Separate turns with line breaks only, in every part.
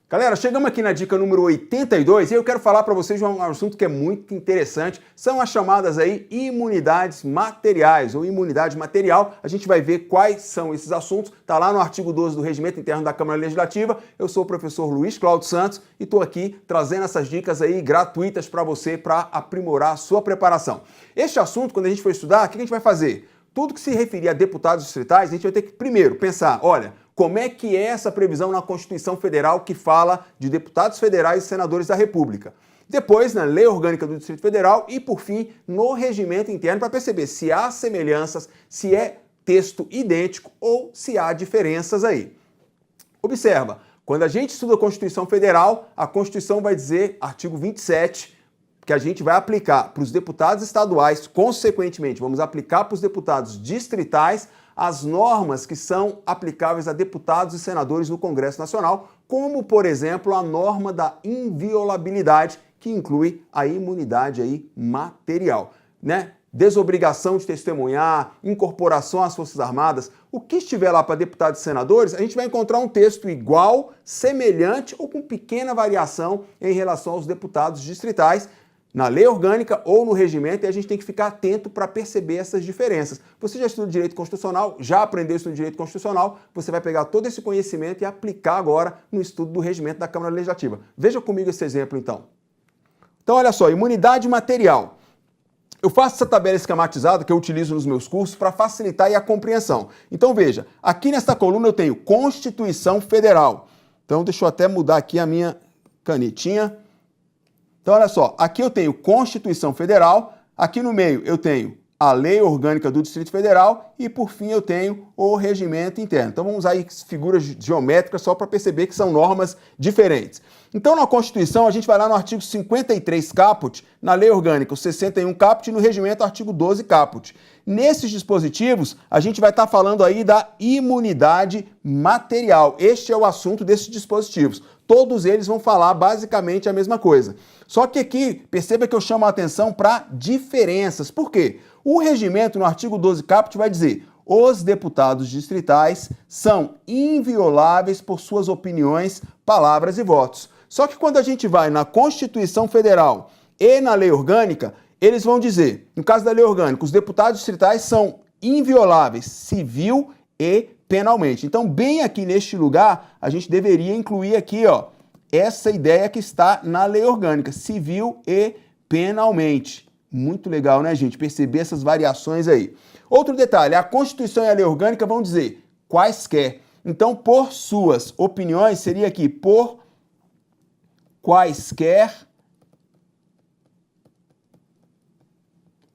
Galera, chegamos aqui na dica número 82 e eu quero falar para vocês de um assunto que é muito interessante. São as chamadas aí imunidades materiais ou imunidade material. A gente vai ver quais são esses assuntos. Está lá no artigo 12 do Regimento Interno da Câmara Legislativa. Eu sou o professor Luiz Cláudio Santos e estou aqui trazendo essas dicas aí gratuitas para você para aprimorar a sua preparação. Este assunto, quando a gente for estudar, o que a gente vai fazer? Tudo que se referir a deputados distritais, a gente vai ter que primeiro pensar, olha, como é que é essa previsão na Constituição Federal que fala de deputados federais e senadores da República? Depois, na Lei Orgânica do Distrito Federal e, por fim, no Regimento Interno para perceber se há semelhanças, se é texto idêntico ou se há diferenças aí. Observa, quando a gente estuda a Constituição Federal, a Constituição vai dizer, artigo 27, que a gente vai aplicar para os deputados estaduais, consequentemente, vamos aplicar para os deputados distritais as normas que são aplicáveis a deputados e senadores no Congresso Nacional, como, por exemplo, a norma da inviolabilidade, que inclui a imunidade aí material, né? Desobrigação de testemunhar, incorporação às Forças Armadas, o que estiver lá para deputados e senadores, a gente vai encontrar um texto igual, semelhante ou com pequena variação em relação aos deputados distritais, na lei orgânica ou no regimento, e a gente tem que ficar atento para perceber essas diferenças. Você já estudou direito constitucional, já aprendeu isso no direito constitucional, você vai pegar todo esse conhecimento e aplicar agora no estudo do regimento da Câmara Legislativa. Veja comigo esse exemplo, então. Então, olha só, imunidade material. Eu faço essa tabela esquematizada que eu utilizo nos meus cursos para facilitar aí a compreensão. Então, veja, aqui nesta coluna eu tenho Constituição Federal. Então, deixa eu até mudar aqui a minha canetinha. Então, olha só, aqui eu tenho Constituição Federal, aqui no meio eu tenho a Lei Orgânica do Distrito Federal e, por fim, eu tenho o Regimento Interno. Então, vamos usar aí figuras geométricas só para perceber que são normas diferentes. Então, na Constituição, a gente vai lá no artigo 53 caput, na Lei Orgânica, o 61 caput e no Regimento, artigo 12 caput. Nesses dispositivos, a gente vai estar falando aí da imunidade material. Este é o assunto desses dispositivos. Todos eles vão falar basicamente a mesma coisa. Só que aqui, perceba que eu chamo a atenção para diferenças. Por quê? O regimento, no artigo 12 caput, vai dizer: os deputados distritais são invioláveis por suas opiniões, palavras e votos. Só que quando a gente vai na Constituição Federal e na Lei Orgânica, eles vão dizer, no caso da Lei Orgânica, os deputados distritais são invioláveis civil e penalmente. Então, bem aqui neste lugar, a gente deveria incluir aqui, ó, essa ideia que está na Lei Orgânica, civil e penalmente. Muito legal, né, gente? Perceber essas variações aí. Outro detalhe, a Constituição e a Lei Orgânica vão dizer quaisquer. Então, por suas opiniões, seria aqui, por quaisquer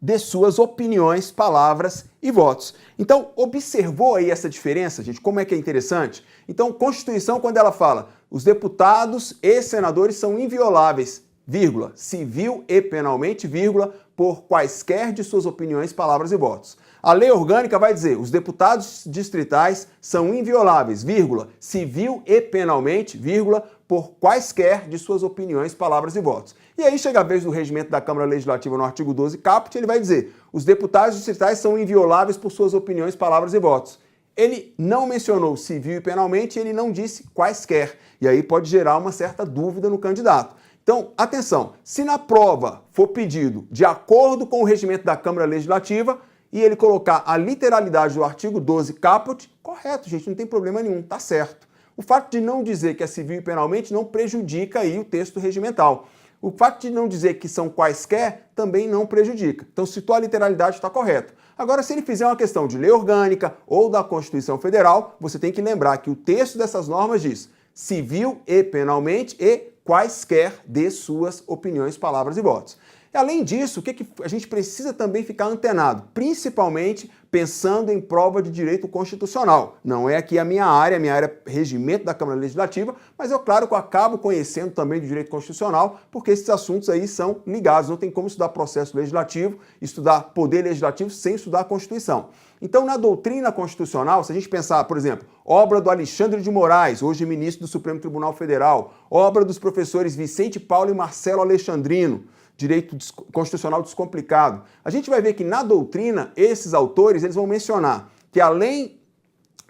de suas opiniões, palavras e votos. Então, observou aí essa diferença, gente? Como é que é interessante? Então, Constituição, quando ela fala, os deputados e senadores são invioláveis, vírgula, civil e penalmente, vírgula, por quaisquer de suas opiniões, palavras e votos. A Lei Orgânica vai dizer, os deputados distritais são invioláveis, vírgula, civil e penalmente, vírgula, por quaisquer de suas opiniões, palavras e votos. E aí chega a vez do regimento da Câmara Legislativa no artigo 12 caput, ele vai dizer, os deputados distritais são invioláveis por suas opiniões, palavras e votos. Ele não mencionou civil e penalmente, ele não disse quaisquer. E aí pode gerar uma certa dúvida no candidato. Então, atenção, se na prova for pedido de acordo com o regimento da Câmara Legislativa e ele colocar a literalidade do artigo 12 caput, correto, gente, não tem problema nenhum, tá certo. O fato de não dizer que é civil e penalmente não prejudica aí o texto regimental. O fato de não dizer que são quaisquer também não prejudica. Então, citou a literalidade, está correto. Agora, se ele fizer uma questão de lei orgânica ou da Constituição Federal, você tem que lembrar que o texto dessas normas diz civil e penalmente e quaisquer de suas opiniões, palavras e votos. E, além disso, o que a gente precisa também ficar antenado? Principalmente pensando em prova de direito constitucional. Não é aqui a minha área é regimento da Câmara Legislativa, mas é claro que eu acabo conhecendo também de direito constitucional, porque esses assuntos aí são ligados. Não tem como estudar processo legislativo, estudar poder legislativo sem estudar a Constituição. Então, na doutrina constitucional, se a gente pensar, por exemplo, obra do Alexandre de Moraes, hoje ministro do Supremo Tribunal Federal, obra dos professores Vicente Paulo e Marcelo Alexandrino, Direito Constitucional Descomplicado, a gente vai ver que na doutrina, esses autores eles vão mencionar que além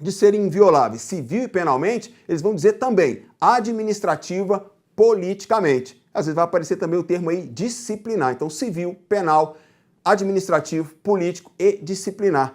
de serem invioláveis civil e penalmente, eles vão dizer também administrativa, politicamente. Às vezes vai aparecer também o termo aí disciplinar. Então, civil, penal, administrativo, político e disciplinar.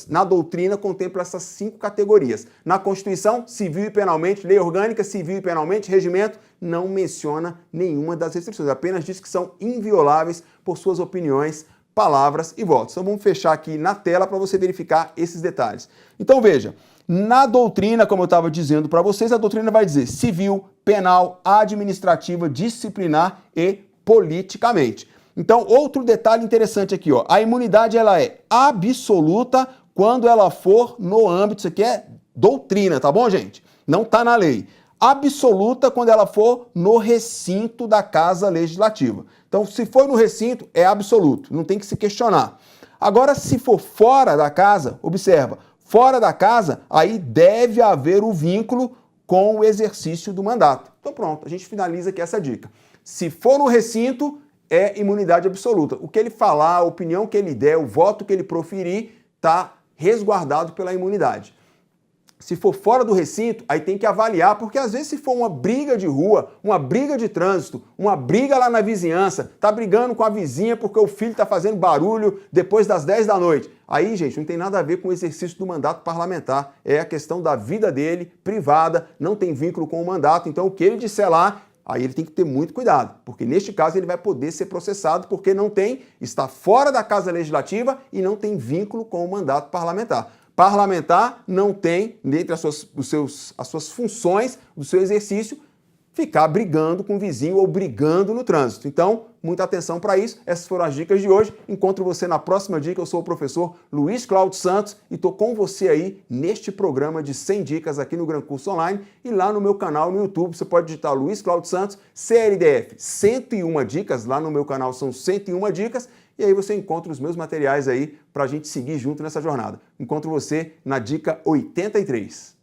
Na doutrina contempla essas 5 categorias. Na Constituição, civil e penalmente, lei orgânica, civil e penalmente, regimento, não menciona nenhuma das restrições, apenas diz que são invioláveis por suas opiniões, palavras e votos. Então vamos fechar aqui na tela para você verificar esses detalhes. Então veja, na doutrina, como eu estava dizendo para vocês, a doutrina vai dizer civil, penal, administrativa, disciplinar e politicamente. Então, outro detalhe interessante aqui, ó, a imunidade ela é absoluta quando ela for no âmbito, isso aqui é doutrina, tá bom, gente? Não tá na lei. Absoluta quando ela for no recinto da Casa Legislativa. Então, se for no recinto, é absoluto, não tem que se questionar. Agora, se for fora da casa, observa, fora da casa, aí deve haver o vínculo com o exercício do mandato. Então pronto, a gente finaliza aqui essa dica. Se for no recinto, é imunidade absoluta. O que ele falar, a opinião que ele der, o voto que ele proferir, está resguardado pela imunidade. Se for fora do recinto, aí tem que avaliar, porque às vezes se for uma briga de rua, uma briga de trânsito, uma briga lá na vizinhança, tá brigando com a vizinha porque o filho tá fazendo barulho depois das 10 da noite. Aí, gente, não tem nada a ver com o exercício do mandato parlamentar. É a questão da vida dele, privada, não tem vínculo com o mandato. Então, o que ele disser lá, aí ele tem que ter muito cuidado, porque neste caso ele vai poder ser processado porque está fora da Casa Legislativa e não tem vínculo com o mandato parlamentar. Parlamentar não tem, dentre as suas funções do seu exercício, ficar brigando com o vizinho ou brigando no trânsito. Então, muita atenção para isso. Essas foram as dicas de hoje. Encontro você na próxima dica. Eu sou o professor Luiz Cláudio Santos e estou com você aí neste programa de 100 dicas aqui no Gran Curso Online e lá no meu canal no YouTube. Você pode digitar Luiz Cláudio Santos, CLDF 101 dicas. Lá no meu canal são 101 dicas. E aí você encontra os meus materiais aí para a gente seguir junto nessa jornada. Encontro você na dica 83.